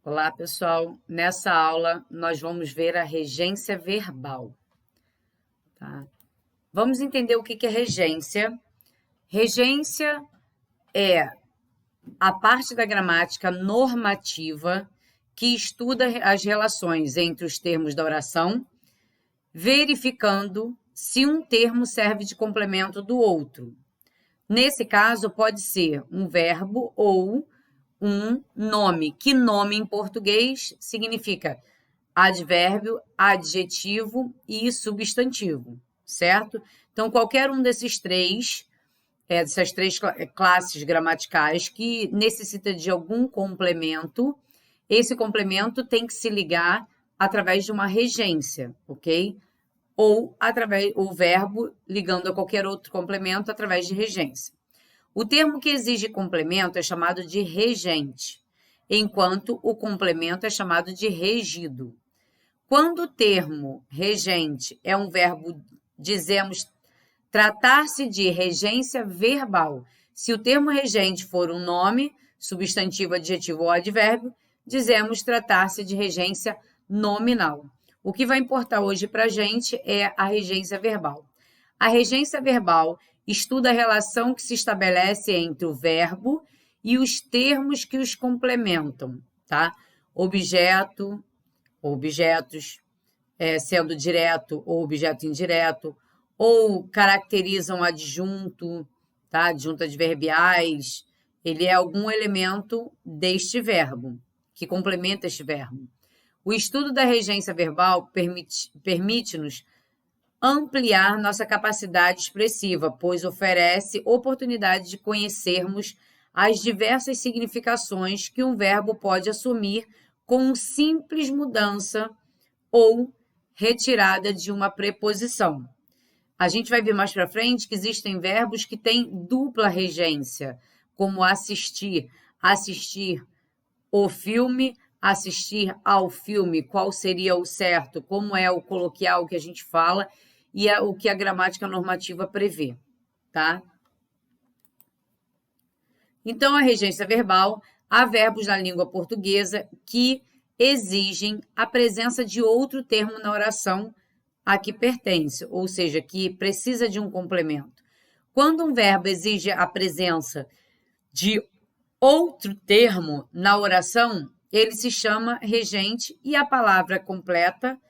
Olá, pessoal. Nessa aula, nós vamos ver a regência verbal, tá? Vamos entender o que é regência. Regência é a parte da gramática normativa que estuda as relações entre os termos da oração, verificando se um termo serve de complemento do outro. Nesse caso, pode ser um verbo ou um nome, que nome em português significa advérbio, adjetivo e substantivo, certo? Então, qualquer um desses três, dessas três classes gramaticais que necessita de algum complemento, esse complemento tem que se ligar através de uma regência, ok? Ou através o verbo ligando a qualquer outro complemento através de regência. O termo que exige complemento é chamado de regente, enquanto o complemento é chamado de regido. Quando o termo regente é um verbo, dizemos tratar-se de regência verbal. Se o termo regente for um nome, substantivo, adjetivo ou advérbio, dizemos tratar-se de regência nominal. O que vai importar hoje para a gente é a regência verbal. A regência verbal estuda a relação que se estabelece entre o verbo e os termos que os complementam, tá? Objeto, objetos, sendo direto ou objeto indireto, ou caracterizam adjunto, tá? Adjunto adverbiais, ele é algum elemento deste verbo, que complementa este verbo. O estudo da regência verbal permite-nos ampliar nossa capacidade expressiva, pois oferece oportunidade de conhecermos as diversas significações que um verbo pode assumir com simples mudança ou retirada de uma preposição. A gente vai ver mais para frente que existem verbos que têm dupla regência, como assistir, assistir o filme, assistir ao filme, qual seria o certo, como é o coloquial que a gente fala e é o que a gramática normativa prevê, tá? Então, a regência verbal, há verbos na língua portuguesa que exigem a presença de outro termo na oração a que pertence, ou seja, que precisa de um complemento. Quando um verbo exige a presença de outro termo na oração, ele se chama regente e a palavra completa,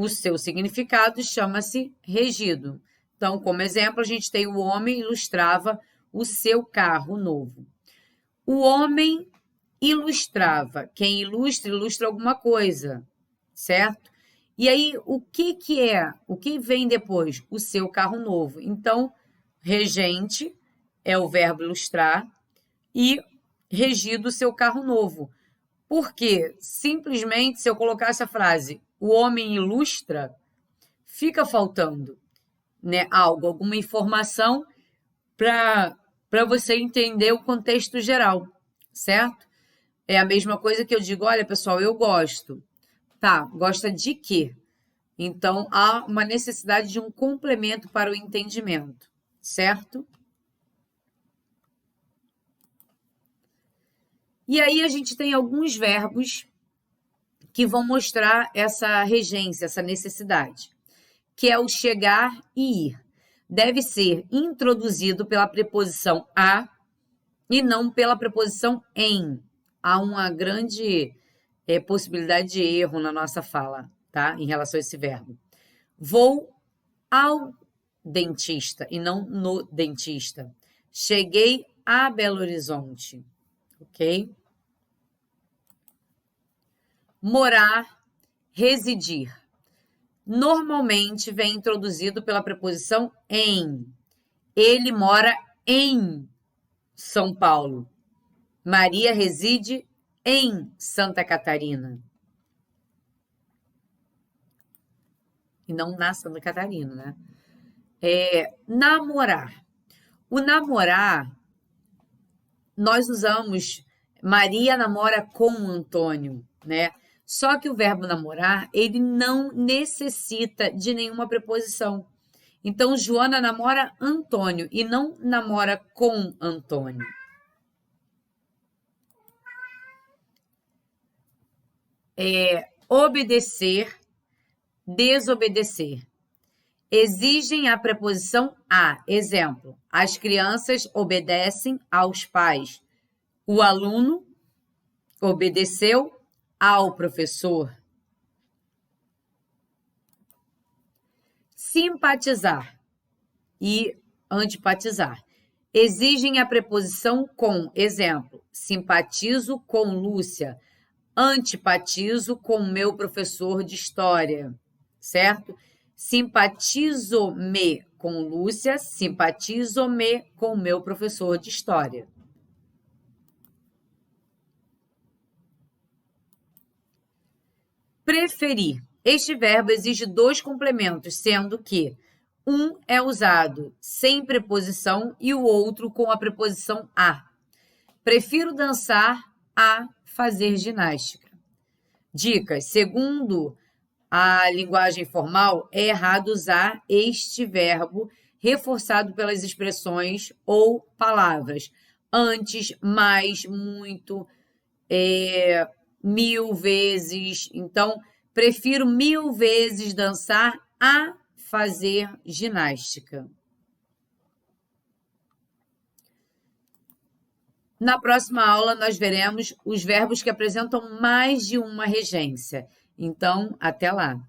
o seu significado, chama-se regido. Então, como exemplo, a gente tem o homem ilustrava o seu carro novo. O homem ilustrava. Quem ilustra, ilustra alguma coisa, certo? E aí, o que é? O que vem depois? O seu carro novo. Então, regente é o verbo ilustrar e regido o seu carro novo. Porque simplesmente, se eu colocasse a frase o homem ilustra, fica faltando, né, algo, alguma informação para você entender o contexto geral, certo? É a mesma coisa que eu digo, olha, pessoal, eu gosto. Tá, gosta de quê? Então, há uma necessidade de um complemento para o entendimento, certo? E aí a gente tem alguns verbos que vão mostrar essa regência, essa necessidade, que é o chegar e ir. Deve ser introduzido pela preposição a e não pela preposição em. Há uma grande possibilidade de erro na nossa fala, tá? Em relação a esse verbo. Vou ao dentista e não no dentista. Cheguei a Belo Horizonte, ok? Morar, residir. Normalmente vem introduzido pela preposição em. Ele mora em São Paulo. Maria reside em Santa Catarina. E não na Santa Catarina, né? Namorar. O namorar, nós usamos Maria namora com Antônio, né? Só que o verbo namorar, ele não necessita de nenhuma preposição. Então, Joana namora Antônio e não namora com Antônio. obedecer, desobedecer. Exigem a preposição a. Exemplo, as crianças obedecem aos pais. O aluno obedeceu ao professor. Simpatizar e antipatizar. Exigem a preposição com. Exemplo, simpatizo com Lúcia. Antipatizo com meu professor de história. Certo? Simpatizo-me com Lúcia, simpatizo-me com meu professor de história. Preferir. Este verbo exige dois complementos, sendo que um é usado sem preposição e o outro com a preposição a. Prefiro dançar a fazer ginástica. Dicas. Segundo a linguagem formal, é errado usar este verbo reforçado pelas expressões ou palavras antes, mais, muito, 1000 vezes. Então, prefiro 1000 vezes dançar a fazer ginástica. Na próxima aula, nós veremos os verbos que apresentam mais de uma regência. Então, até lá!